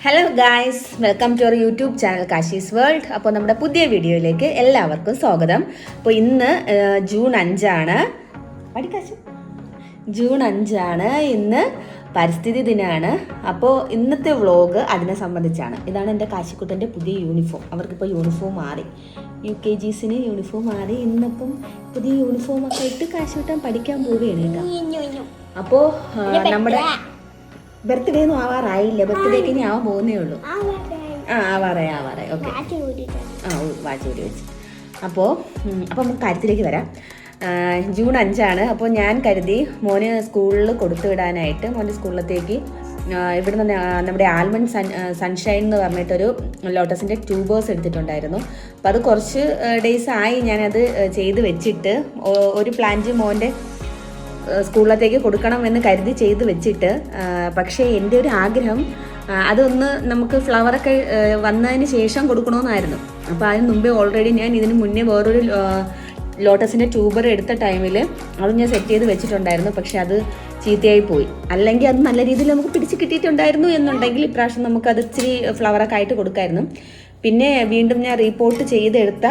Hello guys, welcome to our YouTube channel Kashi's world. അപ്പോൾ നമ്മുടെ പുതിയ വീഡിയോയിലേക്ക് എല്ലാവർക്കും സ്വാഗതം. അപ്പോൾ ഇന്ന് ജൂൺ 5 ജൂൺ 5 ഇന്ന് പരിസ്ഥിതി ദിനമാണ്. അപ്പോൾ ഇന്നത്തെ വ്ളോഗ് അതിനെ സംബന്ധിച്ചാണ്. ഇതാണ് എൻ്റെ കാശിക്കുട്ടൻ്റെ പുതിയ യൂണിഫോം. അവർക്കിപ്പോൾ യൂണിഫോം മാറി, UKGസിന് യൂണിഫോം മാറി. ഇന്നിപ്പം പുതിയ യൂണിഫോമൊക്കെ ഇട്ട് കാശിക്കുട്ടൻ പഠിക്കാൻ പോവുകയാണ് കേട്ടോ. അപ്പോൾ നമ്മുടെ ബർത്ത്ഡേ ഒന്നും ആവാറായില്ല, ബർത്ത്ഡേക്ക് ഇനി ആവാൻ പോകുന്നേ ഉള്ളൂ. ആവാറായി ഓക്കെ. വാച്ച് ഊരി വെച്ച്. അപ്പോൾ നമുക്ക് കാര്യത്തിലേക്ക് വരാം. ജൂൺ 5 അപ്പോൾ ഞാൻ കരുതി മോന് സ്കൂളിൽ കൊടുത്തു വിടാനായിട്ട് മോൻ്റെ സ്കൂളിലത്തേക്ക് ഇവിടുന്ന് നമ്മുടെ ആൽമണ്ട് സൺഷൈൻ എന്ന് പറഞ്ഞിട്ടൊരു ലോട്ടസിൻ്റെ ട്യൂബേഴ്സ് എടുത്തിട്ടുണ്ടായിരുന്നു. അപ്പോൾ അത് കുറച്ച് ഡേയ്സ് ആയി ഞാനത് ചെയ്ത് വെച്ചിട്ട് ഒരു പ്ലാന്റ് മോൻ്റെ സ്കൂളിലത്തേക്ക് കൊടുക്കണം എന്ന് കരുതി ചെയ്ത് വെച്ചിട്ട്, പക്ഷേ എൻ്റെ ഒരു ആഗ്രഹം അതൊന്ന് നമുക്ക് ഫ്ലവറൊക്കെ വന്നതിന് ശേഷം കൊടുക്കണമെന്നായിരുന്നു. അപ്പോൾ അതിന് മുമ്പേ ഓൾറെഡി ഞാൻ ഇതിന് മുന്നേ വേറൊരു ലോട്ടസിൻ്റെ ട്യൂബർ എടുത്ത ടൈമിൽ അത് ഞാൻ സെറ്റ് ചെയ്ത് വെച്ചിട്ടുണ്ടായിരുന്നു. പക്ഷെ അത് ചീത്തയായി പോയി. അല്ലെങ്കിൽ അത് നല്ല രീതിയിൽ നമുക്ക് പിടിച്ച് കിട്ടിയിട്ടുണ്ടായിരുന്നു എന്നുണ്ടെങ്കിൽ ഇപ്രാവശ്യം നമുക്കത് ഇച്ചിരി ഫ്ലവറൊക്കെ ആയിട്ട് കൊടുക്കായിരുന്നു. പിന്നെ വീണ്ടും ഞാൻ റീപോർട്ട് ചെയ്തെടുത്ത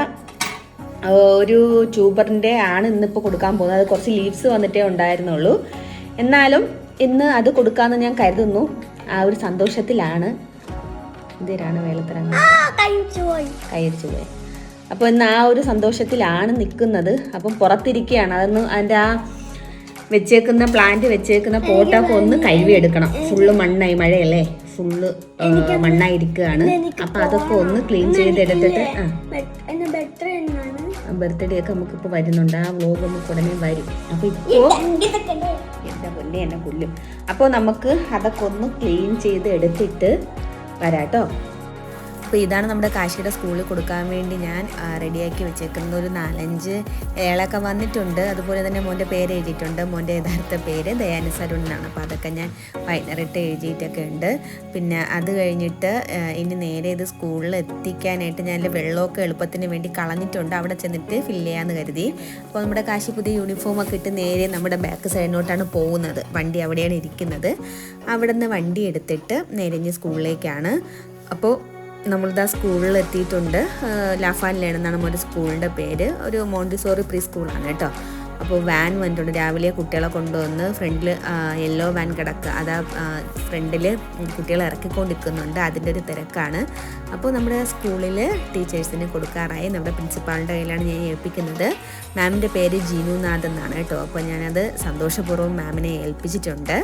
ഒരു ട്യൂബറിൻ്റെ ആണ് ഇന്നിപ്പോൾ കൊടുക്കാൻ പോകുന്നത്. അത് കുറച്ച് ലീവ്സ് വന്നിട്ടേ ഉണ്ടായിരുന്നുള്ളൂ. എന്നാലും ഇന്ന് അത് കൊടുക്കാമെന്ന് ഞാൻ കരുതുന്നു. ആ ഒരു സന്തോഷത്തിലാണ്. ഇതിലാണ് വേലത്തരങ്ങ കൈയടിച്ചു പോയി. അപ്പോൾ ഇന്ന് ആ ഒരു സന്തോഷത്തിലാണ് നിൽക്കുന്നത്. അപ്പം പുറത്തിരിക്കുകയാണ്. അതൊന്ന് അതിൻ്റെ ആ വെച്ചേക്കുന്ന പ്ലാന്റ് വെച്ചേക്കുന്ന പോട്ടൊക്കെ ഒന്ന് കഴുകിയെടുക്കണം. ഫുള്ള് മണ്ണായി, മഴയല്ലേ, ഫുള്ള് മണ്ണായിരിക്കുകയാണ്. അപ്പം അതൊക്കെ ഒന്ന് ക്ലീൻ ചെയ്തെടുത്തിട്ട് ബർത്ത്ഡേ ഒക്കെ നമുക്കിപ്പോൾ വരുന്നുണ്ട്. ആ വ്ലോഗ് നമുക്ക് ഉടനെ വരും. അപ്പോൾ ഇപ്പോൾ എൻ്റെ പൊന്നെ എന്നെ കൊല്ലും. അപ്പോൾ നമുക്ക് അതൊക്കെ ഒന്ന് ക്ലീൻ ചെയ്ത് എടുത്തിട്ട് വരാട്ടോ. അപ്പോൾ ഇതാണ് നമ്മുടെ കാശിയുടെ സ്കൂളിൽ കൊടുക്കാൻ വേണ്ടി ഞാൻ റെഡിയാക്കി വെച്ചേക്കുന്ന ഒരു 4-5 ഏളൊക്കെ വന്നിട്ടുണ്ട്. അതുപോലെ തന്നെ മോൻ്റെ പേര് എഴുതിയിട്ടുണ്ട്. മോൻ്റെ യഥാർത്ഥ പേര് ദയാനിസ് അരുൺ എന്നാണ്. അപ്പോൾ അതൊക്കെ ഞാൻ വൈകുന്നേരമായിട്ട് എഴുതിയിട്ടൊക്കെ ഉണ്ട്. പിന്നെ അത് കഴിഞ്ഞിട്ട് ഇനി നേരെ ഇത് സ്കൂളിൽ എത്തിക്കാനായിട്ട് ഞാൻ വെള്ളമൊക്കെ എളുപ്പത്തിന് വേണ്ടി കളഞ്ഞിട്ടുണ്ട്. അവിടെ ചെന്നിട്ട് ഫില്ല് ചെയ്യാമെന്ന് കരുതി. അപ്പോൾ നമ്മുടെ കാശി പുതിയ യൂണിഫോമൊക്കെ ഇട്ട് നേരെ നമ്മുടെ ബാക്ക് സൈഡിലോട്ടാണ് പോകുന്നത്. വണ്ടി അവിടെയാണ് ഇരിക്കുന്നത്. അവിടെ നിന്ന് വണ്ടി എടുത്തിട്ട് നേരെ ഇനി സ്കൂളിലേക്കാണ്. അപ്പോൾ നമ്മളിതാ സ്കൂളിൽ എത്തിയിട്ടുണ്ട്. ലാഫാൻ ലേൺ എന്നാണ് മോൻ്റെ സ്കൂളിൻ്റെ പേര്. ഒരു മോണ്ടിസോറി പ്രീ സ്കൂളാണ് കേട്ടോ. അപ്പോൾ വാൻ വന്നിട്ടുണ്ട്. രാവിലെ കുട്ടികളെ കൊണ്ടുവന്ന് ഫ്രണ്ടിൽ യെല്ലോ വാൻ കിടക്കുക. അതാ ഫ്രണ്ടിൽ കുട്ടികളെ ഇറക്കിക്കൊണ്ടിരിക്കുന്നുണ്ട്. അതിൻ്റെ ഒരു തിരക്കാണ്. അപ്പോൾ നമ്മുടെ സ്കൂളിൽ ടീച്ചേഴ്സിന് കൊടുക്കാറായി. നമ്മുടെ പ്രിൻസിപ്പാളിൻ്റെ കയ്യിലാണ് ഞാൻ ഏൽപ്പിക്കുന്നത്. മാമിൻ്റെ പേര് ജീനുനാഥ് എന്നാണ് കേട്ടോ. അപ്പോൾ ഞാനത് സന്തോഷപൂർവ്വം മാമിനെ ഏൽപ്പിച്ചിട്ടുണ്ട്.